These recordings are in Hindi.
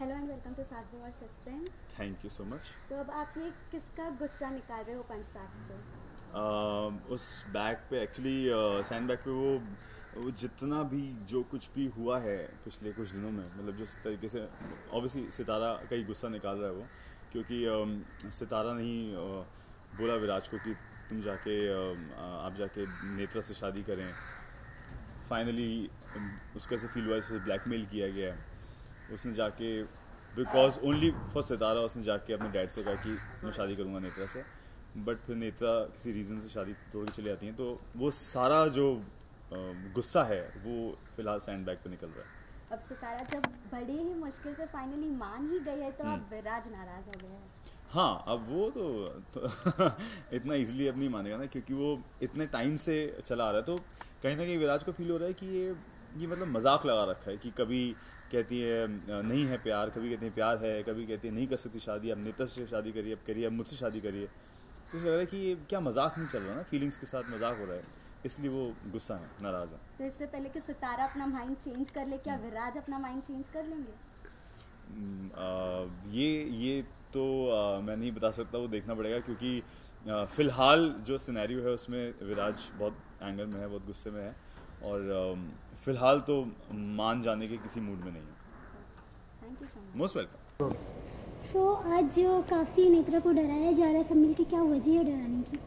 हेलो एंड वेलकम टू सास बवाल suspense. Thank you so much. तो अब आप ये किसका गुस्सा निकाल रहे हो पंच बैग्स पे? उस बैग पे एक्चुअली सैंड बैग पे वो जितना भी जो कुछ भी हुआ है पिछले कुछ दिनों में, मतलब जिस तरीके से ऑब्वियसली सितारा का ही गुस्सा निकाल रहा है वो, क्योंकि सितारा ने ही बोला विराज को कि तुम जाके आप जाके नेत्रा से शादी करें। फाइनली उसको ऐसे फील हुआ जैसे ब्लैकमेल किया गया है। उसने जाके बिकॉज ओनली फॉर सितारा उसने जाके अपने डैड से कहा कि मैं शादी करूँगा नेत्रा से, बट फिर नेत्रा किसी रीज़न से शादी तोड़ के चली जाती हैं। तो वो सारा जो गुस्सा है वो फिलहाल सैंड बैग पे निकल रहा है। अब सितारा जब बड़ी ही मुश्किल से फाइनली मान ही गई है तो अब विराज नाराज हो गया है। हाँ, अब वो तो इतना इजीली अब नहीं मानेगा ना, क्योंकि वो इतने टाइम से चला आ रहा है। तो कहीं ना कहीं विराज को फील हो रहा है कि ये मतलब मजाक लगा रखा है कि कभी कहती है नहीं है प्यार, कभी कहती है प्यार है, कभी कहती है नहीं कर सकती शादी, अब नेता से शादी करिए, अब करिए, अब मुझसे शादी करिए। तो उसे लग रहा है कि ये क्या मजाक नहीं चल रहा ना, फीलिंग्स के साथ मजाक हो रहा है, इसलिए वो गुस्सा है, नाराज़ है। तो इससे पहले कि सितारा अपना माइंड चेंज कर ले, क्या विराज अपना माइंड चेंज कर लेंगे? ये तो मैं नहीं बता सकता, वो देखना पड़ेगा, क्योंकि फ़िलहाल जो सिनेरियो है उसमें विराज बहुत एंगर में है, बहुत गुस्से में है, और फ़िलहाल तो मान जाने के किसी मूड में नहीं है। Thank you so much. Most welcome. So आज जो काफ़ी नेत्रा को डराया जा रहा है, सब मिलके क्या वजह है डराने की?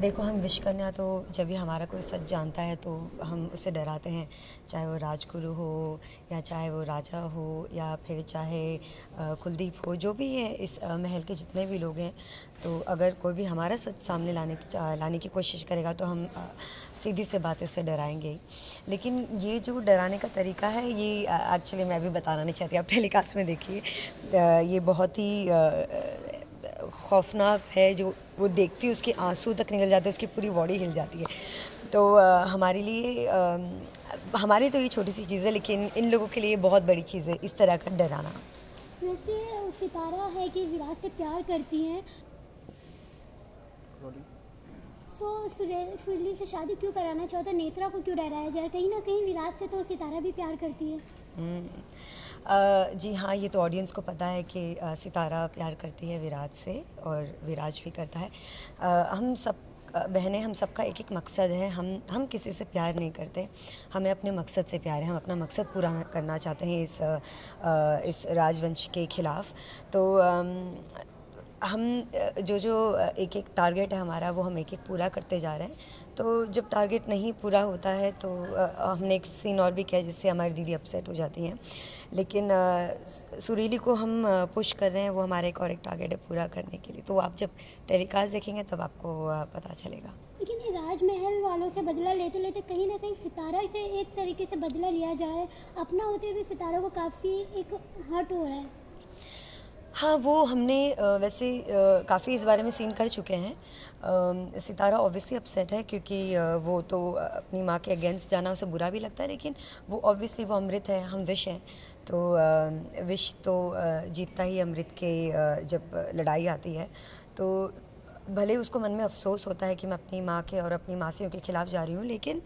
देखो, हम विश करना तो जब भी हमारा कोई सच जानता है तो हम उसे डराते हैं, चाहे वो राजगुरु हो या चाहे वो राजा हो या फिर चाहे कुलदीप हो, जो भी है इस महल के जितने भी लोग हैं। तो अगर कोई भी हमारा सच सामने लाने की कोशिश करेगा तो हम सीधी से बातें उससे डराएंगे ही। लेकिन ये जो डराने का तरीका है ये एक्चुअली मैं भी बताना नहीं चाहती, आप टेलीकास्ट में देखिए। ये बहुत ही खौफनाक है, जो वो देखती है उसके आंसू तक निकल जाते हैं, उसकी पूरी बॉडी हिल जाती है। तो हमारे लिए हमारी तो ये छोटी सी चीज़ है, लेकिन इन लोगों के लिए बहुत बड़ी चीज़ है इस तरह का डराना। वैसे सितारा है कि विराज से प्यार करती है, तो सुरीली से शादी क्यों कराना चाहता है? नेत्रा को क्यों डराया जाए? कहीं ना कहीं विराज से तो सितारा भी प्यार करती है। जी हाँ, ये तो ऑडियंस को पता है कि सितारा प्यार करती है विराज से और विराज भी करता है। हम सब बहनें, हम सबका एक एक मकसद है। हम किसी से प्यार नहीं करते, हमें अपने मकसद से प्यार है। हम अपना मकसद पूरा करना चाहते हैं इस राजवंश के ख़िलाफ़। तो हम जो एक एक टारगेट है हमारा, वो हम एक एक पूरा करते जा रहे हैं। तो जब टारगेट नहीं पूरा होता है तो हमने एक सीन और भी किया जिससे हमारी दीदी अपसेट हो जाती हैं। लेकिन सुरीली को हम पुश कर रहे हैं, वो हमारा एक और एक टारगेट है पूरा करने के लिए। तो आप जब टेलीकास्ट देखेंगे तब आपको पता चलेगा। लेकिन ये राजमहल वालों से बदला लेते लेते कहीं ना कहीं सितारा से एक तरीके से बदला लिया जाए, अपना होते हुए सितारा को काफ़ी एक हर्ट हो रहा है। हाँ, वो हमने वैसे काफ़ी इस बारे में सीन कर चुके हैं। सितारा ऑब्वियसली अपसेट है, क्योंकि वो तो अपनी माँ के अगेंस्ट जाना उसे बुरा भी लगता है, लेकिन वो ऑब्वियसली वो अमृत है, हम विष हैं। तो विष तो जीतता ही अमृत के जब लड़ाई आती है। तो भले उसको मन में अफसोस होता है कि मैं अपनी माँ के और अपनी मासियों के ख़िलाफ़ जा रही हूँ, लेकिन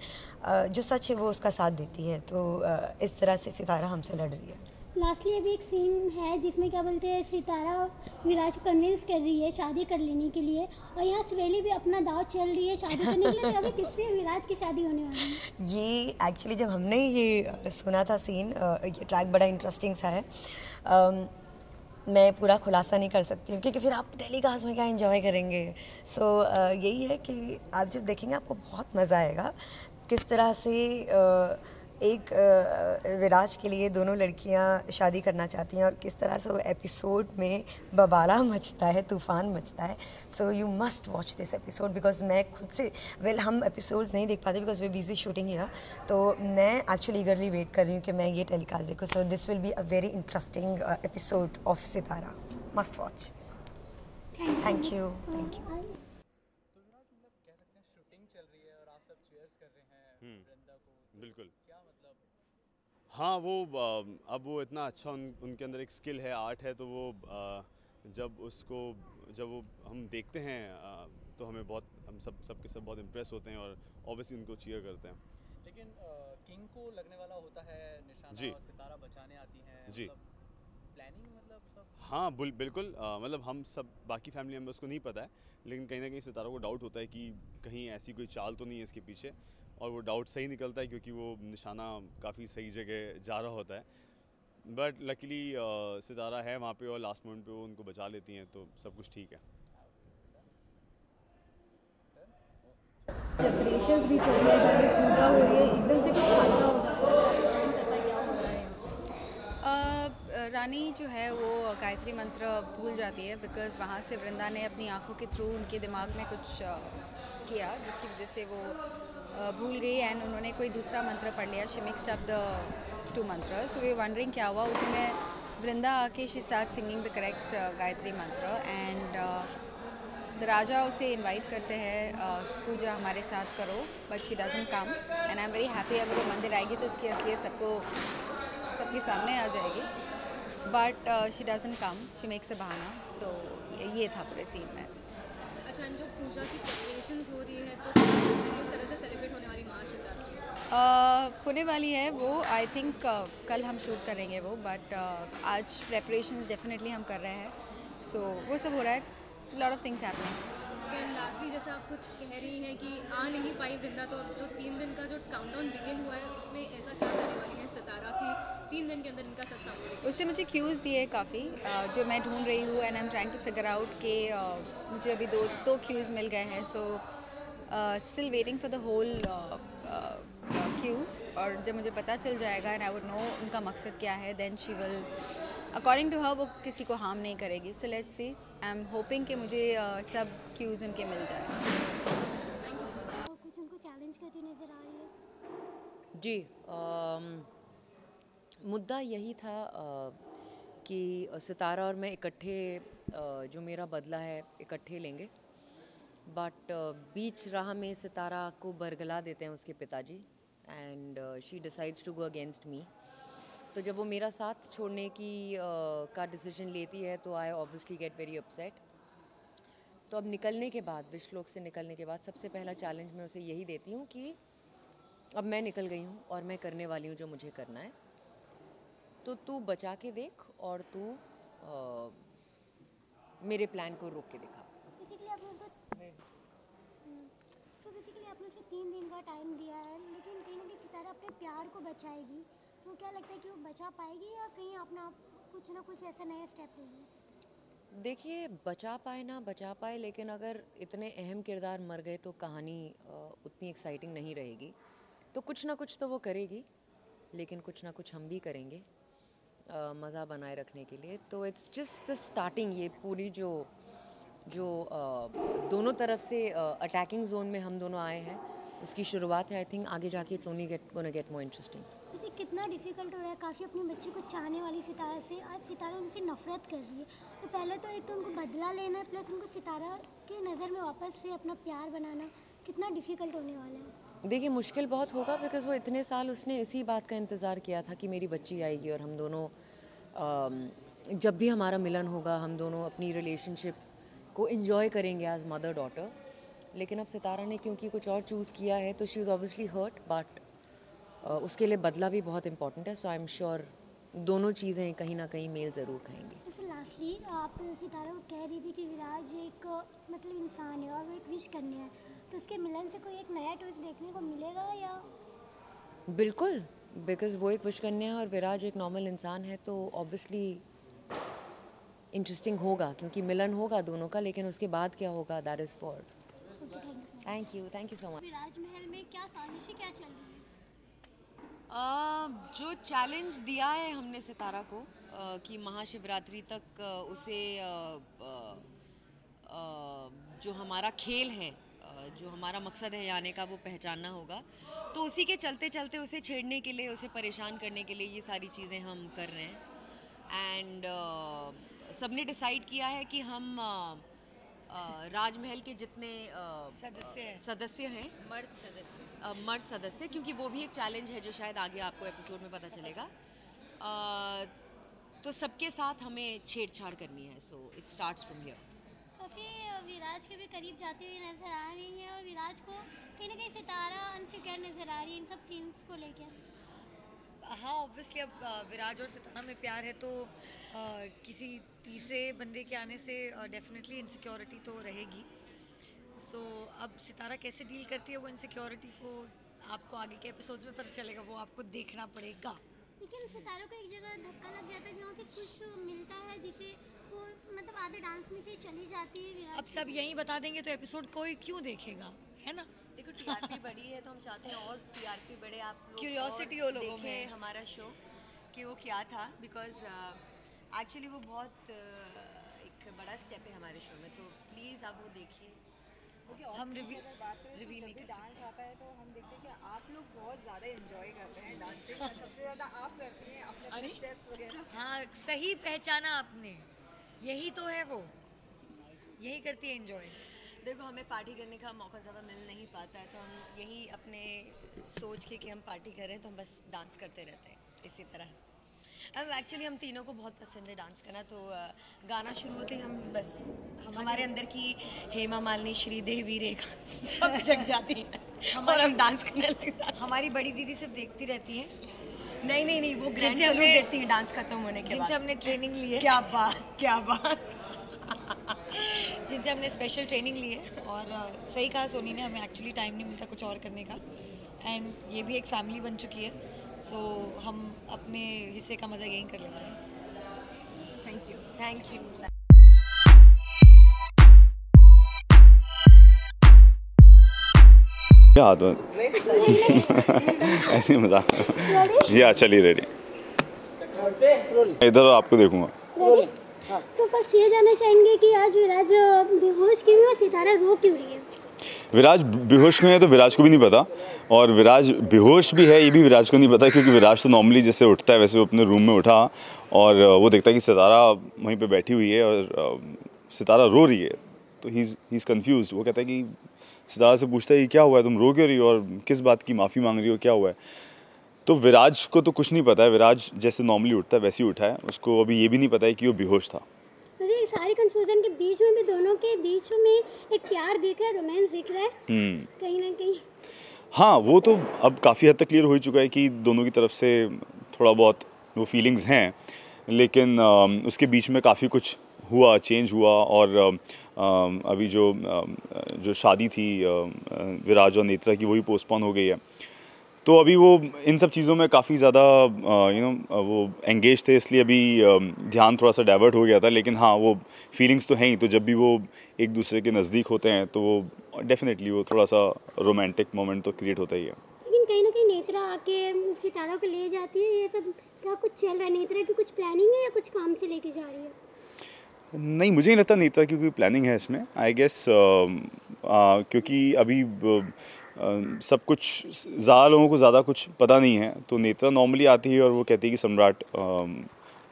जो सच है वो उसका साथ देती है। तो इस तरह से सितारा हमसे लड़ रही है। लास्टली अभी एक सीन है जिसमें क्या बोलते हैं, सितारा विराज को कन्विंस कर रही है शादी कर लेने के लिए, और यहाँ सुरीली भी अपना दाव चल रही है शादी करने के लिए। तो अभी किससे विराज की शादी होने वाली है? ये एक्चुअली जब हमने ये सुना था सीन, ये ट्रैक बड़ा इंटरेस्टिंग सा है। मैं पूरा खुलासा नहीं कर सकती हूँ, क्योंकि फिर आप टेलीकास्ट में क्या एंजॉय करेंगे। सो यही है कि आप जब देखेंगे आपको बहुत मज़ा आएगा किस तरह से एक विराज के लिए दोनों लड़कियां शादी करना चाहती हैं और किस तरह से वो एपिसोड में बबाला मचता है, तूफ़ान मचता है। So you must watch this episode, because मैं खुद से हम एपिसोड्स नहीं देख पाते because way busy shooting here. तो मैं एक्चुअली ईगरली वेट कर रही हूँ कि मैं ये टेलीकास्ट देखूँ। So this will be a very interesting episode of Sitara. Must watch. Thank you. Thank you. तो विराट, मतलब कह सकते हैं शूटिंग चल रही है और आप सब चीयर्स कर रहे हैं वृंदा को, तो बिल्कुल। क्या मतलब? हाँ, वो अब वो इतना अच्छा उनके अंदर एक स्किल है, आर्ट है, तो वो जब वो हम देखते हैं तो हमें बहुत, हम सबके सब बहुत इम्प्रेस होते हैं और ऑब्वियसली उनको चीयर करते हैं। लेकिन किंग को लगने वाला होता है निशाना, जी। और सितारा बचाने आती हैं, जी। मतलब प्लानिंग मतलब सब? हाँ बिल्कुल, मतलब हम सब बाकी फैमिली मेम्बर्स को नहीं पता है, लेकिन कहीं ना कहीं सितारा को डाउट होता है कि कहीं ऐसी कोई चाल तो नहीं है इसके पीछे, और वो डाउट सही निकलता है क्योंकि वो निशाना काफ़ी सही जगह जा रहा होता है। बट लकीली सितारा है वहाँ पे और लास्ट मोमेंट पे वो उनको बचा लेती हैं, तो सब कुछ ठीक है। प्रिपरेशंस भी चल रही है, घर में पूजा हो रही है, एकदम से कुछ हादसा हो जाता है, अगर आप एक्सप्लेन कर पाए क्या हो रहा है यहाँ? रानी जो है वो गायत्री मंत्र भूल जाती है, बिकॉज़ वहाँ से वृंदा ने अपनी आंखों के थ्रू उनके दिमाग में कुछ किया जिसकी वजह से वो भूल गई, एंड उन्होंने कोई दूसरा मंत्र पढ़ लिया। She mixed up the two मंत्र, सो वी वंडरिंग क्या हुआ। उसी में वृंदा आके she start singing the correct Gayatri मंत्र, एंड द राजा उसे इनवाइट करते हैं, पूजा हमारे साथ करो, but she doesn't come, and I am very happy. अगर वो मंदिर आएगी तो उसकी असलियत सबके सामने आ जाएगी, but she doesn't come, she makes a बहाना। सो ये था पूरे सीन में। अच्छा, जो पूजा की प्रिपरेशंस हो रही है तो किस तरह से सेलिब्रेट होने वाली महाशिवरात्रि? होने वाली है वो, आई थिंक कल हम शूट करेंगे वो, बट आज प्रेपरेशंस डेफिनेटली हम कर रहे हैं, सो वो सब हो रहा है, lot of things happening. Then lastly जैसे आप कुछ कह रही हैं कि आ नहीं पाई वृंदा, तो अब जो 3 दिन का जो काउंटडाउन बिगिन हुआ है उसमें ऐसा क्या करने वाली है सितारा कि 3 दिन के अंदर इनका सच सामने दिखे? उससे मुझे क्यूज़ दिए काफ़ी, जो मैं ढूंढ रही हूँ, and I am trying to figure out कि मुझे अभी दो क्यूज़ मिल गए हैं, so still waiting for the whole cue, और जब मुझे पता चल जाएगा एंड आई वुड नो उनका मकसद क्या है, then she will according to her वो किसी को हार्म नहीं करेगी। So let's see, I am hoping कि मुझे सब क्यूज़ उनके मिल जाए। और कुछ उनको चैलेंज करती नजर आ रही है? जी, मुद्दा यही था कि सितारा और मैं इकट्ठे जो मेरा बदला है इकट्ठे लेंगे, बट बीच राह में सितारा को बरगला देते हैं उसके पिताजी, and she decides to go against me. तो जब वो मेरा साथ छोड़ने की का डिसीजन लेती है तो I obviously get very upset. तो अब निकलने के बाद, विश्वलोक से निकलने के बाद सबसे पहला चैलेंज मैं उसे यही देती हूँ कि अब मैं निकल गई हूँ और मैं करने वाली हूँ जो मुझे करना है, तो तू बचा के देख और तू मेरे प्लान को रोक के दिखा। बेसिकली आपने उसको 3 दिन का टाइम दिया है, लेकिन कहीं ना कहीं सितारा अपने प्यार को बचाएगी, तो क्या लगता है कि वो बचा पाएगी या कहीं अपना कुछ ना कुछ ऐसा नया स्टेप लेगी? देखिए, बचा पाए ना बचा पाए, लेकिन अगर इतने अहम किरदार मर गए तो कहानी उतनी एक्साइटिंग नहीं रहेगी। तो कुछ ना कुछ तो वो करेगी, लेकिन कुछ ना कुछ हम भी करेंगे मज़ा बनाए रखने के लिए। तो इट्स जस्ट द स्टार्टिंग। ये पूरी जो दोनों तरफ से अटैकिंग जोन में हम दोनों आए हैं, उसकी शुरुआत है। आई थिंक आगे जाके it's only gonna get more interesting. वैसे कितना डिफिकल्ट हो रहा है, काफ़ी अपने बच्चे को चाहने वाली सितारा से आज सितारा उनसे नफरत कर रही है, तो पहले तो एक तो उनको बदला लेना है, प्लस उनको सितारा की नज़र में वापस से अपना प्यार बनाना कितना डिफिकल्ट होने वाला है? देखिए, मुश्किल बहुत होगा, बिकॉज़ वो इतने साल उसने इसी बात का इंतज़ार किया था कि मेरी बच्ची आएगी और हम दोनों जब भी हमारा मिलन होगा हम दोनों अपनी रिलेशनशिप को एंजॉय करेंगे एज मदर डॉटर। लेकिन अब सितारा ने क्योंकि कुछ और चूज़ किया है तो she is obviously hurt, but उसके लिए बदला भी बहुत इंपॉर्टेंट है। सो आई एम श्योर दोनों चीज़ें कहीं ना कहीं मेल ज़रूर खाएंगी। तो लास्टली आप सितारा को कह रही थी कि विराज एक मतलब इंसान है और वो एक विश करने है, तो उसके मिलन से कोई एक नया ट्विस्ट देखने को मिलेगा या? बिल्कुल, बिकॉज़ वो एक विश कन्या है और विराज एक नॉर्मल इंसान है, तो ऑब्वियसली इंटरेस्टिंग होगा क्योंकि मिलन होगा दोनों का, लेकिन उसके बाद क्या होगा that is for. Thank you so much. Viraj महल में क्या साजिशें क्या चल रही है? जो चैलेंज दिया है हमने सितारा को कि महाशिवरात्रि तक उसे जो हमारा खेल है, जो हमारा मकसद है आने का, वो पहचानना होगा। तो उसी के चलते चलते उसे छेड़ने के लिए, उसे परेशान करने के लिए ये सारी चीज़ें हम कर रहे हैं। एंड सबने डिसाइड किया है कि हम राजमहल के जितने सदस्य हैं, मर्द सदस्य, क्योंकि वो भी एक चैलेंज है जो शायद आगे आपको एपिसोड में पता चलेगा, तो सबके साथ हमें छेड़छाड़ करनी है। So it starts from here. काफ़ी विराज के भी करीब जाती हुई नजर आ रही है और विराज को कहीं ना कहीं सितारा अनसिक्योर नजर आ रही है इन सब सीन्स को लेकर। हाँ ऑब्वियसली अब विराज और सितारा में प्यार है तो किसी तीसरे बंदे के आने से डेफिनेटली इनसिक्योरिटी तो रहेगी। सो अब सितारा कैसे डील करती है वो इनसिक्योरिटी को आपको आगे के एपिसोड्स में पता चलेगा, वो आपको देखना पड़ेगा। लेकिन सितारों को एक जगह धक्का लग जाता है जहाँ से कुछ मिलता है जिसे वो मतलब आधे डांस में से चली जाती है विराज। अब सब यही बता देंगे तो एपिसोड कोई क्यों देखेगा, है ना? देखो टीआरपी बढ़ी है तो हम चाहते हैं और टीआरपी बढ़े, आप लोग क्यूरियोसिटी हो लोगों में हमारा शो कि वो क्या था, बिकॉज एक्चुअली वो बहुत एक बड़ा स्टेप है हमारे शो में, तो प्लीज़ आप वो देखिए। हम रिवील नहीं कर डांस आता है तो हम देखते हैं कि आप लोग बहुत ज़्यादा एंजॉय करते हैं डांसिंग, सबसे ज़्यादा आप करती हैं अपने स्टेप्स वगैरह। हाँ सही पहचाना आपने, यही तो है वो, यही करती है एंजॉय। देखो हमें पार्टी करने का मौका ज़्यादा मिल नहीं पाता है, तो हम यही अपने सोच के कि हम पार्टी करें तो हम बस डांस करते रहते हैं इसी तरह से। अब एक्चुअली हम तीनों को बहुत पसंद है डांस करना, तो गाना शुरू होते हम बस हमारे अंदर की हेमा मालिनी, श्रीदेवी, रेखा सब जग जाती है और हम डांस करने लगते हैं। हमारी बड़ी दीदी सिर्फ देखती रहती है, नहीं वो ग्रैंड सैल्यूट देखती है डांस खत्म होने के बाद, जिनसे हमने ट्रेनिंग ली है। क्या बात जिनसे हमने स्पेशल ट्रेनिंग ली है। और सही कहा सोनी ने, हमें एक्चुअली टाइम नहीं मिलता कुछ और करने का, एंड ये भी एक फैमिली बन चुकी है, सो हम अपने हिस्से का मज़ा यहीं कर लेते हैं। Thank you. क्या हाथ ऐसे मजाक। या चलिए रेडी, इधर आपको देखूंगा। तो फर्स्ट ये जानना चाहेंगे कि आज विराज बेहोश क्यों है और सितारा रो क्यों रही है? विराज बेहोश क्यों है तो विराज को भी नहीं पता, और विराज बेहोश भी है ये भी विराज को नहीं पता, क्योंकि विराज तो नॉर्मली जैसे उठता है वैसे वो अपने रूम में उठा और वो देखता है कि सितारा वहीं पे बैठी हुई है और सितारा रो रही है, तो ही इज़ कन्फ्यूज। वो कहता है कि सितारा से पूछता है कि क्या हुआ है, तुम रो क्यों रही हो और किस बात की माफ़ी मांग रही हो, क्या हुआ है? तो विराज को तो कुछ नहीं पता है, विराज जैसे नॉर्मली उठता है वैसे ही उठा है, उसको अभी ये भी नहीं पता है कि वो बेहोश था। मुझे सारी कंफ्यूजन के बीच में भी दोनों के बीच में एक प्यार दिख रहा है, रोमांस दिख रहा है कहीं ना कहीं। हाँ वो तो अब काफ़ी हद तक क्लियर हो ही चुका है कि दोनों की तरफ से थोड़ा बहुत वो फीलिंग्स हैं, लेकिन उसके बीच में काफ़ी कुछ हुआ, चेंज हुआ, और अभी जो शादी थी विराज और नेत्रा की वही पोस्टपोन हो गई है, तो अभी वो इन सब चीज़ों में काफ़ी ज़्यादा वो एंगेज थे, इसलिए अभी ध्यान थोड़ा सा डाइवर्ट हो गया था। लेकिन हाँ वो फीलिंग्स तो हैं ही, तो जब भी वो एक दूसरे के नज़दीक होते हैं तो वो डेफिनेटली वो थोड़ा सा रोमांटिक मोमेंट तो क्रिएट होता ही है। लेकिन कहीं ना कहीं नेत्रा आके सितारा को ले जाती है, ये सब क्या कुछ चल रहा है? नेत्रा की कुछ प्लानिंग है या कुछ काम से लेके जा रही है? नहीं मुझे नहीं लगता नेत्रा की कोई प्लानिंग है इसमें, आई गेस क्योंकि अभी सब कुछ ज़्यादा लोगों को ज़्यादा कुछ पता नहीं है, तो नेत्रा नॉर्मली आती है और वो कहती है कि सम्राट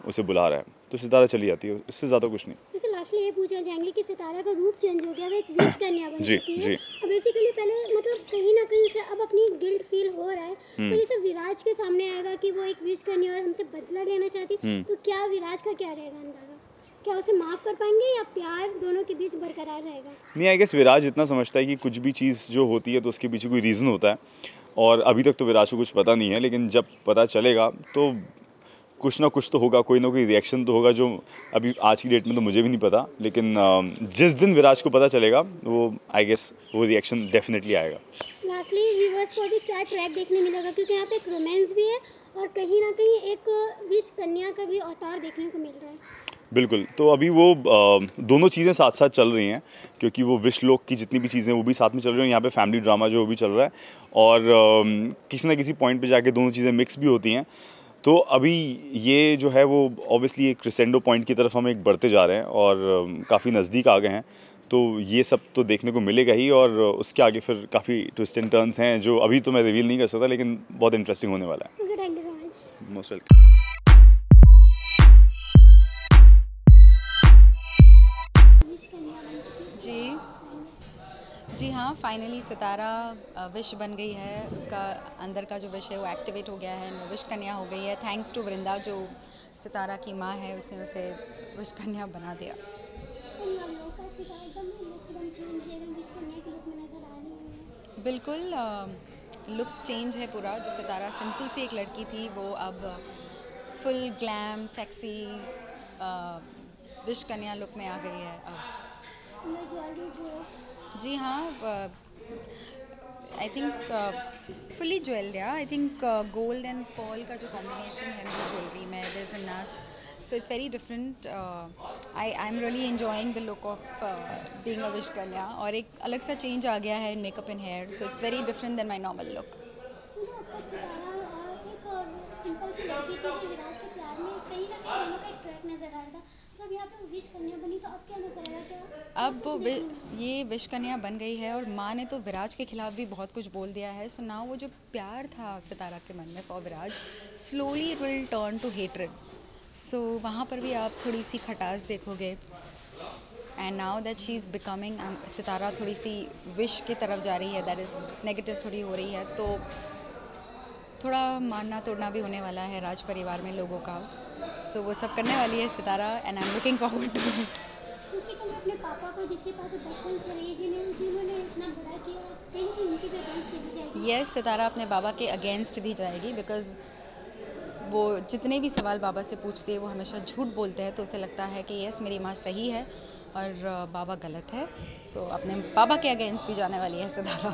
उसे बुला रहा है, तो सितारा चली जाती है, इससे ज़्यादा कुछ नहीं। वैसे लास्टली ये पूछना चाहेंगे कि सितारा का रूप चेंज हो गया, वो एक विश कन्या बन चुकी है। जी। अब बेसिकली पहले मतलब कहीं ना कहीं से अब अपनी गिल्ट फील हो रहा है, तो जैसे विराज के सामने आएगा कि वो एक विश कन्या और हमसे बदला लेना चाहती, तो क्या विराज का क्या रहेगा अंदाजा? क्या उसे माफ़ कर पाएंगे या प्यार दोनों के बीच बरकरार रहेगा? नहीं आई गेस विराज इतना समझता है कि कुछ भी चीज़ जो होती है तो उसके पीछे कोई रीज़न होता है, और अभी तक तो विराज को कुछ पता नहीं है, लेकिन जब पता चलेगा तो कुछ ना कुछ तो होगा, कोई ना कोई रिएक्शन तो होगा, जो अभी आज की डेट में तो मुझे भी नहीं पता, लेकिन जिस दिन विराज को पता चलेगा वो आई गेस वो रिएक्शन डेफिनेटली आएगा। लास्टली व्यूअर्स को अभी क्या ट्रैक देखने मिलेगा, क्योंकि यहाँ पे एक रोमांस भी है और कहीं ना कहीं एक विश कन्या का भी अवतार देखने को मिल रहा है। बिल्कुल, तो अभी वो दोनों चीज़ें साथ साथ चल रही हैं, क्योंकि वो विश लोक की जितनी भी चीज़ें वो भी साथ में चल रही हैं, यहाँ पे फैमिली ड्रामा जो वो भी चल रहा है, और किसी ना किसी पॉइंट पे जाके दोनों चीज़ें मिक्स भी होती हैं। तो अभी ये जो है वो ऑब्वियसली एक क्रिसेंडो पॉइंट की तरफ हम एक बढ़ते जा रहे हैं और काफ़ी नज़दीक आ गए हैं, तो ये सब तो देखने को मिलेगा ही, और उसके आगे फिर काफ़ी ट्विस्ट एंड टर्न्स हैं जो अभी तो मैं रिवील नहीं कर सकता, लेकिन बहुत इंटरेस्टिंग होने वाला है। Thank you so much. Most welcome. जी हाँ, फाइनली सितारा विश बन गई है, उसका अंदर का जो विश है वो एक्टिवेट हो गया है, विश कन्या हो गई है। थैंक्स टू वृंदा जो सितारा की माँ है, उसने उसे विश कन्या बना दिया। बिल्कुल लुक चेंज है पूरा। जो सितारा सिंपल सी एक लड़की थी वो अब फुल ग्लैम सेक्सी विश कन्या लुक में आ गई है अब। जी हाँ, आई थिंक फुली ज्वेल्ड है। I think gold and pearl का जो कॉम्बिनेशन है मेरी ज्वेलरी में, देयर इज अ नथ, so it's very different. I'm really enjoying the look of being a wish कन्या, और एक अलग सा चेंज आ गया है in makeup and hair, so it's very different than my normal look. अब तक सितारा एक सिंपल सी लड़की थी जो विराज के प्यार में कहीं ना कहीं दोनों का एक ट्रैक नजर आ रहा था, तो अब यहाँ पे विश कन्या बनी, तो अब क्या नजर आया? क्या अब वो ये विश कन्या बन गई है, और माँ ने तो विराज के खिलाफ भी बहुत कुछ बोल दिया है। सो नाउ वो जो प्यार था सितारा के मन में for Viraj, slowly it will turn to hatred. So वहाँ पर भी आप थोड़ी सी खटास देखोगे। And now that she is becoming, Sitara थोड़ी सी विश की तरफ जा रही है, दैट इज़ नेगेटिव थोड़ी हो रही है, तो थोड़ा मारना तोड़ना भी होने वाला है राज परिवार में लोगों का। सो वो सब करने वाली है Sitara, and I am looking forward to it. Basically अपने पापा को, जिसके पास बचपन से रही, जिन्होंने इतना बड़ा किया, कहीं ना कहीं उनके भी अगेंस्ट चली जाएगी। यस, सितारा अपने बाबा के अगेंस्ट भी जाएगी, बिकॉज वो जितने भी सवाल बाबा से पूछते हैं वो हमेशा झूठ बोलते हैं, तो उसे लगता है कि यस मेरी माँ सही है और बाबा गलत है। सो अपने बाबा के अगेंस्ट भी जाने वाली है सितारा।